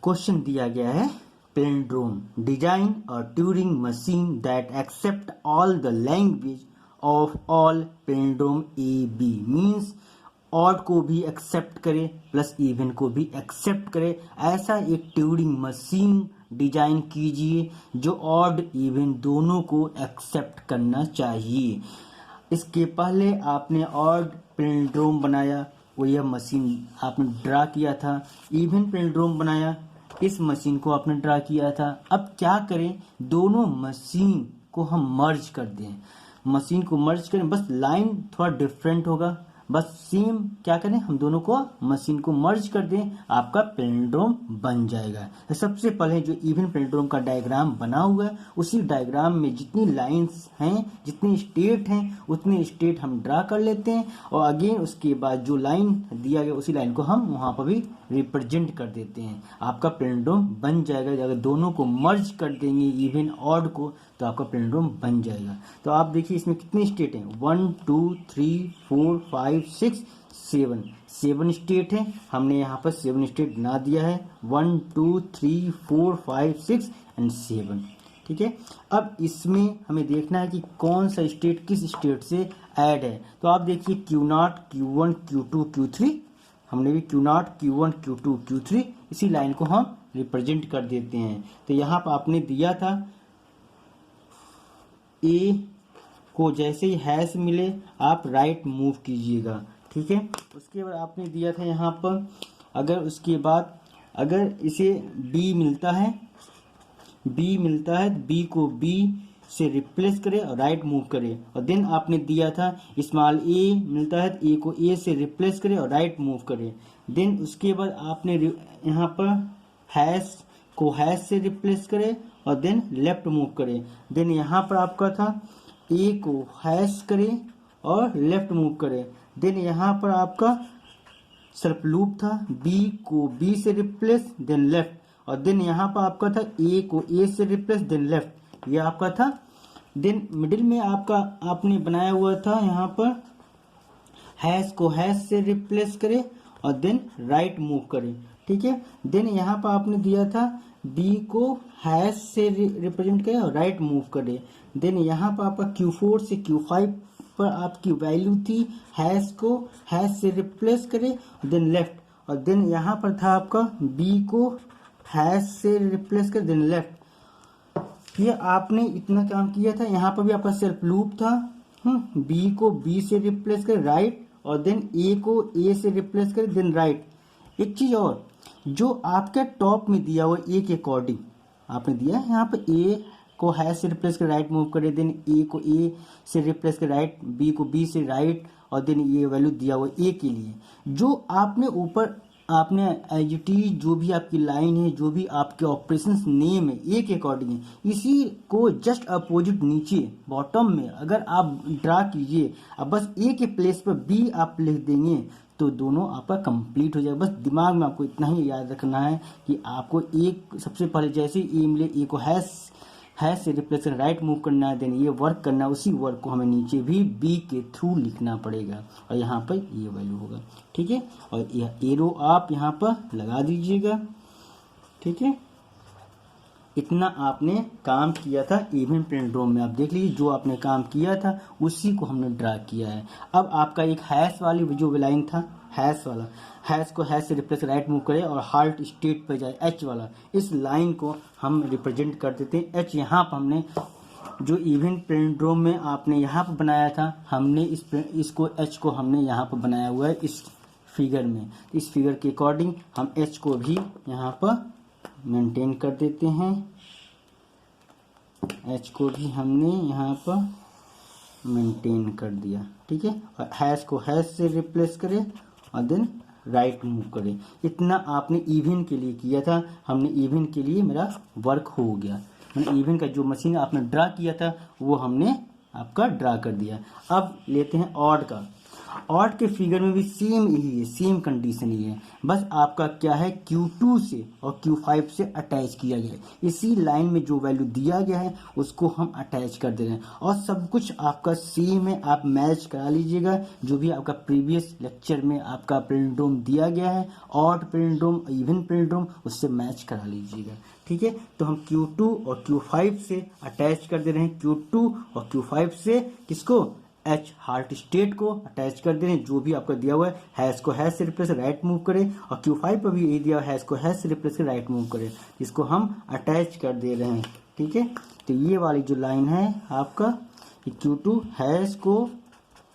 Question दिया गया है पैलिंड्रोम डिजाइन और Turing machine that accept all the language of all palindrome A B means odd को भी एक्सेप्ट करे प्लस इवन को भी एक्सेप्ट करे। ऐसा एक ट्यूरिंग मशीन डिजाइन कीजिए जो ऑड इवन दोनों को एक्सेप्ट करना चाहिए। इसके पहले आपने ऑड पैलिंड्रोम बनाया, वो यह मशीन आपने ड्रा किया था। इवन पैलिंड्रोम बनाया, इस मशीन को आपने ड्रा किया था। अब क्या करें, दोनों मशीन को हम मर्ज कर दें। मशीन को मर्ज करें, बस लाइन थोड़ा डिफरेंट होगा, बस सेम क्या करें, हम दोनों को मशीन को मर्ज कर दें, आपका पैलिंड्रोम बन जाएगा। तो सबसे पहले जो इवन पैलिंड्रोम का डायग्राम बना हुआ है, उसी डायग्राम में जितनी लाइंस हैं, जितने स्टेट हैं, उतने स्टेट हम ड्रा कर लेते हैं और अगेन उसके बाद जो लाइन दिया गया उसी लाइन को हम वहां पर भी रिप्रेजेंट कर देते हैं। आपका पैलिंड्रोम बन जाएगा। अगर दोनों को मर्ज कर देंगे इवन ऑड को तो आपका पैलिंड्रोम बन जाएगा। तो आप देखिए इसमें कितने स्टेट हैं, 1 2 3 4 5 6 7 स्टेट हैं। हमने यहाँ पर 7 स्टेट बना दिया है, 1 2 3 4 5 6 एंड 7। ठीक है, अब इसमें हमें देखना है कि कौन सा स्टेट किस स्टेट से ऐड है। तो आप देखिए Q0 Q1 Q2 Q3, हमने भी Q0 Q1 Q2 Q3 इसी लाइन को हम रिप्रेजेंट कर देते हैं। तो यहाँ पर आपने दिया था ए को जैसे ही हैश मिले आप राइट मूव कीजिएगा। ठीक है, उसके बाद आपने दिया था यहाँ पर, अगर उसके बाद अगर इसे बी मिलता है बी को बी से रिप्लेस करे और राइट मूव करे। और देन आपने दिया था स्मॉल ए मिलता है तो ए को ए से रिप्लेस करे और राइट मूव करे। देन उसके बाद आपने यहाँ पर हैश को हैश से रिप्लेस करे और देन लेफ्ट मूव करे। देन यहाँ पर आपका था ए को हैश करे और लेफ्ट मूव करे। देन यहाँ पर आपका सर्प लूप था, बी को बी से रिप्लेस देन लेफ्ट, और देन यहाँ पर आपका था ए को ए से रिप्लेस देन लेफ्ट, ये आपका था। देन मिडिल में आपका आपने बनाया हुआ था यहाँ पर हैश को हैश से रिप्लेस करे और देन राइट मूव करे। ठीक है, देन यहाँ पर आपने दिया था बी को हैश से रिप्रेजेंट करे और राइट मूव करे। देन यहाँ पर आपका Q4 से Q5 पर आपकी वैल्यू थी हैश को हैश से रिप्लेस करे देन लेफ्ट, और देन यहाँ पर था आपका बी को हैश से रिप्लेस करे देन लेफ्ट। ये आपने इतना काम किया था। यहाँ पर भी आपका सेल्फ लूप था, बी को बी से रिप्लेस करे राइट और देन ए को ए से रिप्लेस करे देन राइट। एक चीज और, जो आपके टॉप में दिया हुआ ए के अकॉर्डिंग आपने दिया है, यहाँ पर ए को हैश से रिप्लेस कर राइट मूव करे, देन ए को ए से रिप्लेस कर राइट, बी को बी से राइट, और देन ये वैल्यू दिया हुआ ए के लिए। जो आपने ऊपर आपने एजीटी जो भी आपकी लाइन है, जो भी आपके ऑपरेशंस नेम है ए के अकॉर्डिंग है, इसी को जस्ट अपोजिट नीचे बॉटम में अगर आप ड्रा कीजिए, अब बस ए के प्लेस पर बी आप लिख देंगे तो दोनों आपका कंप्लीट हो जाएगा। बस दिमाग में आपको इतना ही याद रखना है कि आपको एक सबसे पहले जैसे ए मिले ए को हैश से रिप्लेस कर राइट मूव करना है, देन ये वर्क करना है, उसी वर्क को हमें नीचे भी बी के थ्रू लिखना पड़ेगा और यहाँ पर ये वैल्यू होगा। ठीक है, और यह एरो आप यहाँ पर लगा दीजिएगा। ठीक है, इतना आपने काम किया था इवन पैलिंड्रोम में। आप देख लीजिए जो आपने काम किया था उसी को हमने ड्रा किया है। अब आपका एक हैश वाली जो लाइन था, हैश वाला, हैश को हैश से रिप्लेस राइट मूव करे और हाल्ट स्टेट पे जाए, एच वाला, इस लाइन को हम रिप्रेजेंट कर देते हैं। एच यहाँ पर हमने जो इवन पैलिंड्रोम में आपने यहाँ पर बनाया था, हमने इसको एच को हमने यहाँ पर बनाया हुआ है इस फिगर में। इस फिगर के अकॉर्डिंग हम एच को भी यहाँ पर मेंटेन कर देते हैं। एच को भी हमने यहाँ पर मेंटेन कर दिया। ठीक है, और हैश को हैश से रिप्लेस करें और देन राइट मूव करें। इतना आपने इवन के लिए किया था। हमने इवन के लिए मेरा वर्क हो गया, मैंने इवन का जो मशीन आपने ड्रा किया था वो हमने आपका ड्रा कर दिया। अब लेते हैं ऑड का। ऑड के फिगर में भी सेम यही है, सेम कंडीशन ही है, बस आपका क्या है Q2 से और Q5 से अटैच किया गया है। इसी लाइन में जो वैल्यू दिया गया है उसको हम अटैच कर दे रहे हैं और सब कुछ आपका सेम है। आप मैच करा लीजिएगा जो भी आपका प्रीवियस लेक्चर में आपका पैलिंड्रोम दिया गया है, ऑड पैलिंड्रोम, इवन पैलिंड्रोम, उससे मैच करा लीजिएगा। ठीक है, तो हम Q2 और Q5 से अटैच कर दे रहे हैं, Q2 और Q5 से किसको, H हार्ट स्टेट को अटैच कर दे रहे हैं। जो भी आपका दिया हुआ है हैश को हैश से रिप्लेस राइट मूव करें, और Q5 पर भी यही दिया हुआ है हैश को हैश से रिप्लेस राइट मूव करें, जिसको हम अटैच कर दे रहे हैं। ठीक है, तो ये वाली जो लाइन है आपका Q2 हैश को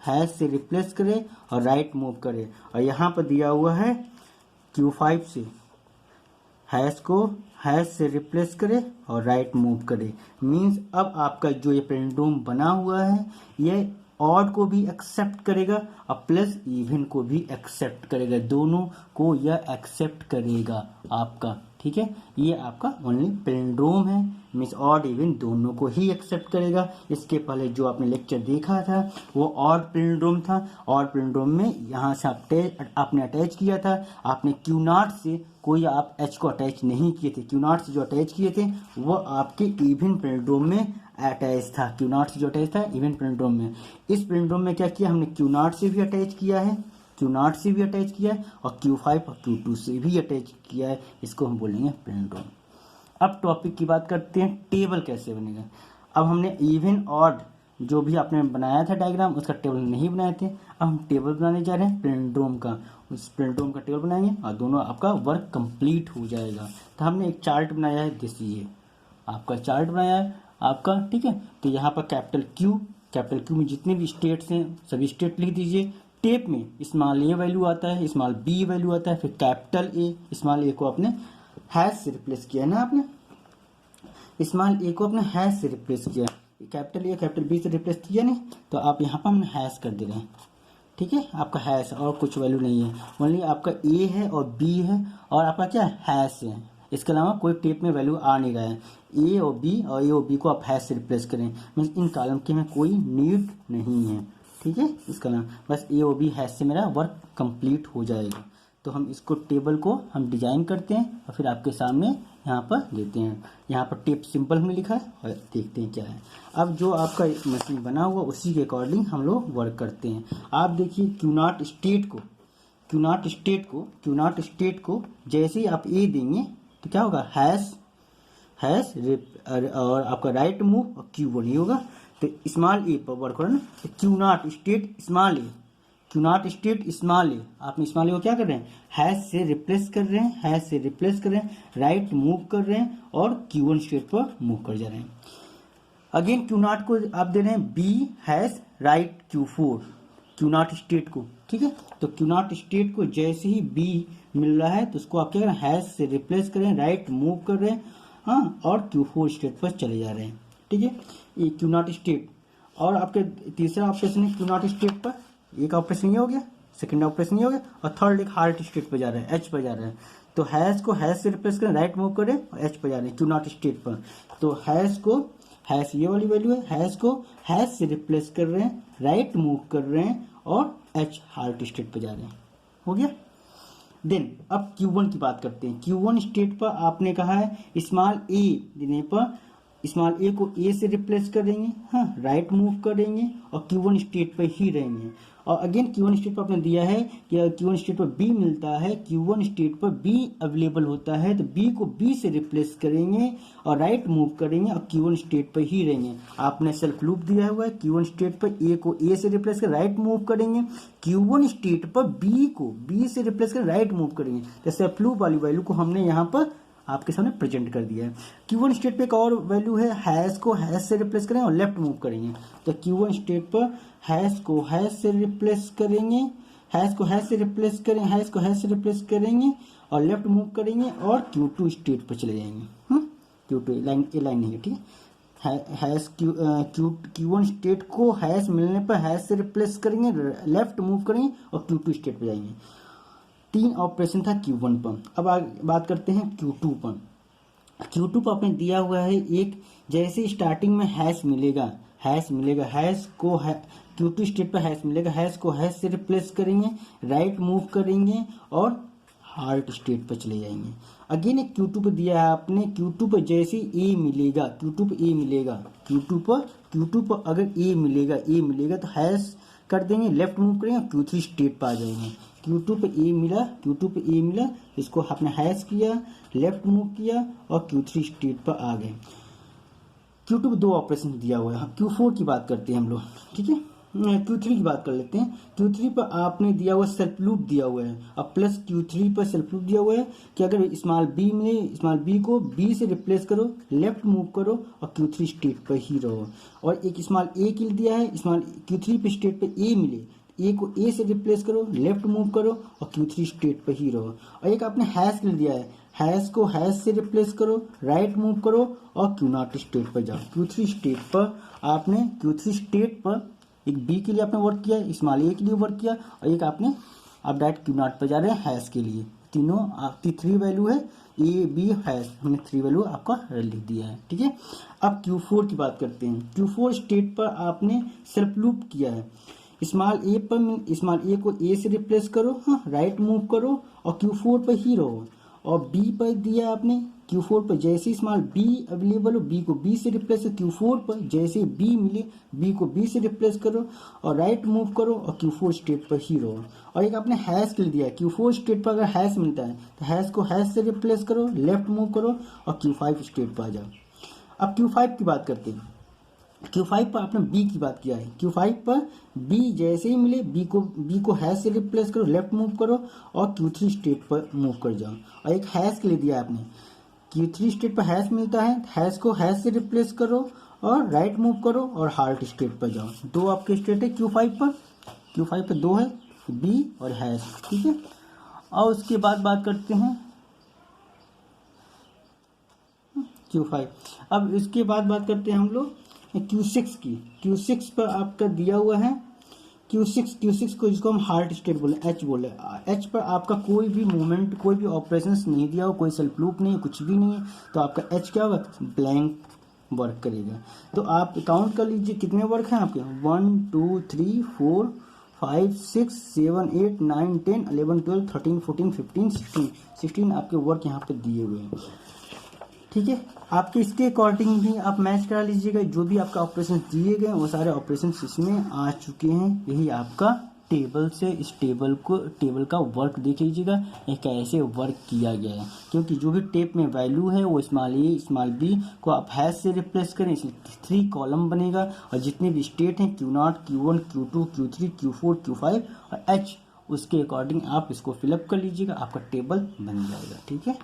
हैश से रिप्लेस करे और राइट मूव करे, और यहाँ पर दिया हुआ है Q5 से हैश को हैश से रिप्लेस करे और राइट मूव करे। मींस अब आपका जो ये पैलिंड्रोम बना हुआ है ये ऑड को भी एक्सेप्ट करेगा और प्लस इवन को भी एक्सेप्ट करेगा, दोनों को यह एक्सेप्ट करेगा आपका। ठीक है, ये आपका ओनली पैलिंड्रोम है, मींस ऑड इवन दोनों को ही एक्सेप्ट करेगा। इसके पहले जो आपने लेक्चर देखा था वो ऑड पैलिंड्रोम था। ऑड पैलिंड्रोम में यहाँ से आपने अटैच किया था, आपने Q0 से कोई आप H को अटैच नहीं किए थे, Q0 से जो अटैच किए थे वो आपके इवन पैलिंड्रोम में अटैच था। Q0 से जो अटैच था इवन पैलिंड्रोम में। इस पैलिंड्रोम में क्या किया हमने, Q0 से भी अटैच किया है, Q0 से भी अटैच किया है और Q5 और Q2 से भी अटैच किया है। इसको हम बोलेंगे पैलिंड्रोम। अब टॉपिक की बात करते हैं, टेबल कैसे बनेगा। अब हमने इवन ऑड जो भी आपने बनाया था डायग्राम उसका टेबल नहीं बनाए थे, अब हम टेबल बनाने जा रहे हैं पैलिंड्रोम का। उस पैलिंड्रोम का टेबल बनाएंगे और दोनों आपका वर्क कंप्लीट हो जाएगा। तो हमने एक चार्ट बनाया है, ये आपका चार्ट बनाया है आपका। ठीक है, तो यहाँ पर कैपिटल क्यू में जितने भी स्टेट्स हैं सभी स्टेट लिख दीजिए। टेप में स्मॉल ए वैल्यू आता है, स्मॉल बी वैल्यू आता है, फिर कैपिटल ए, स्मॉल ए को आपने हैश से रिप्लेस किया है ना, आपने स्मॉल ए को अपने हैश से रिप्लेस किया, कैपिटल ए कैपिटल बी से रिप्लेस किया नहीं, तो आप यहाँ पर हमने हैश कर दे रहे हैं। ठीक है, आपका हैश और कुछ वैल्यू नहीं है, ओनली आपका ए है और बी है और आपका क्या है, हैश है। इसके अलावा कोई टेप में वैल्यू आ नहीं रहा है। ए और बी को आप हैश से रिप्लेस करें, मीन्स इन कॉलम की हमें कोई नीड नहीं है। ठीक है, इसका नाम बस ए और बी हैश से मेरा वर्क कंप्लीट हो जाएगा। तो हम इसको टेबल को हम डिजाइन करते हैं और फिर आपके सामने यहाँ पर देते हैं। यहाँ पर टेप सिंपल हमने लिखा है और देखते हैं क्या है। अब जो आपका मशीन बना हुआ उसी के अकॉर्डिंग हम लोग वर्क करते हैं। आप देखिए Q0 स्टेट को जैसे ही आप ए देंगे तो क्या होगा, हैश और आपका राइट मूव और Q1 ही होगा। तो स्मॉल ए पर वर्क करना, तो Q0 स्टेट स्मॉल ए, आपने स्मॉल ए को क्या कर रहे हैं, हैश से रिप्लेस कर रहे हैं, राइट मूव कर रहे हैं और Q1 स्टेट पर मूव कर जा रहे हैं। अगेन Q0 को आप दे रहे हैं B hash right Q4 Q0 state को। ठीक है, तो Q0 स्टेट को जैसे ही बी मिल रहा है तो उसको आप क्या करें, हैश से रिप्लेस करें, राइट मूव कर रहे हैं, हाँ, और Q4 स्टेट पर चले जा रहे हैं। ठीक है, ये Q0 स्टेट। और आपके तीसरा ऑपरेशन है Q0 स्टेट पर, एक ऑपरेशन ये हो गया, सेकंड ऑपरेशन ये हो गया, और थर्ड एक हार्ट स्टेट पर जा रहा है, H पर जा रहा है। तो हैश को हैश से रिप्लेस करें, राइट मूव करें और H पर जा रहे हैं Q0 स्टेट पर। तो हैश ये वाली वैल्यू है, हैश को हैश से रिप्लेस कर रहे हैं, राइट मूव कर रहे हैं और H हार्ट स्टेट पर जा रहे हैं। हो गया। देन अब Q1 की बात करते हैं। Q1 स्टेट पर आपने कहा है स्मॉल ए देने पर स्मॉल ए को ए से रिप्लेस करेंगे, हाँ, राइट मूव करेंगे और Q1 स्टेट पर ही रहेंगे। और अगेन Q1 स्टेट पर आपने दिया है कि Q1 स्टेट पर B मिलता है, Q1 स्टेट पर B अवेलेबल होता है, तो B को B से रिप्लेस करेंगे और राइट मूव करेंगे और Q1 स्टेट पर ही रहेंगे। आपने सेल्फ लूप दिया हुआ है, Q1 स्टेट पर A को A से रिप्लेस कर राइट मूव करेंगे, Q1 स्टेट पर B को B से रिप्लेस कर राइट मूव करेंगे। तो सेल्फ लूप वाली वैल्यू को हमने यहाँ पर आपके सामने प्रेजेंट कर दिया है। Q1 स्टेट पे एक और वैल्यू है, हैश को हैश से रिप्लेस करेंगे और लेफ्ट मूव करेंगे। तो Q1 स्टेट पर हैश को हैश से रिप्लेस करेंगे, हैश को हैश से रिप्लेस करेंगे और लेफ्ट मूव करेंगे और Q2 स्टेट पर चले जाएंगे। Q2 लाइन ए लाइन नहीं है, ठीक है। हैश Q1 स्टेट को हैश मिलने पर हैश से रिप्लेस करेंगे, लेफ्ट मूव करेंगे और Q2 स्टेट पर जाएंगे। 3 ऑपरेशन था Q1 पर। अब आगे बात करते हैं Q2 पर। Q2 पर आपने दिया हुआ है एक, जैसे स्टार्टिंग में हैश मिलेगा, हैश को Q2 स्टेट पर हैश मिलेगा, हैश को हैश से रिप्लेस करेंगे, राइट मूव करेंगे और हार्ट स्टेट पर चले जाएंगे। अगेन एक Q2 पर दिया है आपने, Q2 पर जैसे A मिलेगा, Q2 पर A मिलेगा, Q2 पर अगर A मिलेगा तो हैश कर देंगे, लेफ्ट मूव करेंगे, Q3 स्टेट पर आ जाएंगे। Q2 पे A मिला, इसको आपने हैश किया, लेफ्ट मूव किया और Q3 स्टेट पर आ गए। Q2 पे दो ऑपरेशन दिया हुआ है। Q4 की बात करते हैं हम लोग, ठीक है। Q3 की बात कर लेते हैं। Q3 पर आपने दिया हुआ सेल्फ लूप दिया हुआ है, अब प्लस Q3 पर सेल्फ लूप दिया हुआ है कि अगर स्मॉल b में स्मॉल b को b से रिप्लेस करो, लेफ्ट मूव करो और Q3 स्टेट पर ही रहो। और एक स्मॉल a के लिए दिया है, स्मॉल Q3 पे स्टेट पे a मिले, ए को ए से रिप्लेस करो, लेफ्ट मूव करो और Q3 स्टेट पर ही रहो। और एक आपने हैश के लिए दिया है, हैश को हैश से रिप्लेस करो, राइट मूव करो और Q0 स्टेट पर जाओ। Q3 स्टेट पर आपने Q3 स्टेट पर एक बी के लिए आपने वर्क किया, स्मॉल ए के लिए वर्क किया और एक आपने आप डायरेक्ट Q0 पर जा रहे हैं हैश के लिए। तीनों आपकी 3 वैल्यू है, ए बी हैश, हमने 3 वैल्यू आपका लिख दिया है, ठीक है। अब Q4 की बात करते हैं। Q4 स्टेट पर आपने सेल्फ लूप किया है, स्मॉल ए को ए से रिप्लेस करो, हाँ, राइट मूव करो और Q4 पर ही रहो। और बी पर दिया आपने, Q4 पर जैसे स्मॉल बी अवेलेबल हो, बी को बी से रिप्लेस करो, Q4 पर जैसे बी मिले, बी को बी से रिप्लेस करो और राइट मूव करो और Q4 स्टेट पर ही रहो। और एक आपने हैश के लिए दिया है, Q4 स्टेट पर अगर हैश मिलता है तो हैश को हैश से रिप्लेस करो, लेफ्ट मूव करो और Q5 स्टेट पर आ जाओ। अब Q5 की बात करते हैं। Q5 पर आपने B की बात किया है, Q5 पर B जैसे ही मिले, B को हैश से रिप्लेस करो, लेफ्ट मूव करो और Q3 स्टेट पर मूव कर जाओ। और एक हैश के लिए दिया आपने, Q3 स्टेट पर हैश मिलता है, हैश को हैश से रिप्लेस करो और राइट मूव करो और हार्ट स्टेट पर जाओ। दो आपके स्टेट है Q5 पर दो है, B और हैश, ठीक है। और उसके बाद बात करते हैं Q5। अब इसके बाद बात करते हैं हम लोग Q6 की। Q6 पर आपका दिया हुआ है Q6 को जिसको हम हार्ट स्टेट बोले, H बोले। H पर आपका कोई भी मूवमेंट, कोई भी ऑपरेशंस नहीं दिया हो, कोई सेल्फ लूप नहीं है, कुछ भी नहीं है, तो आपका H क्या होगा, ब्लैंक वर्क करेगा। तो आप काउंट कर लीजिए कितने वर्क हैं आपके, 1 2 3 4 5 6 7 8 9 10 11 12 13 14 15 16 आपके वर्क यहाँ पे दिए हुए हैं, ठीक है। आपके इसके अकॉर्डिंग भी आप मैच करा लीजिएगा, जो भी आपका ऑपरेशन दिए गए वो सारे ऑपरेशन इसमें आ चुके हैं। यही आपका टेबल से इस टेबल का वर्क देख लीजिएगा, ये कैसे वर्क किया गया है। क्योंकि जो भी टेप में वैल्यू है वो स्मॉल ए स्मॉल बी को आप हैश से रिप्लेस करें, इसलिए 3 कॉलम बनेगा और जितने भी स्टेट हैं Q0 Q1 Q2 Q3 Q4 Q5 और H, उसके अकॉर्डिंग आप इसको फिलअप कर लीजिएगा, आपका टेबल बन जाएगा, ठीक है।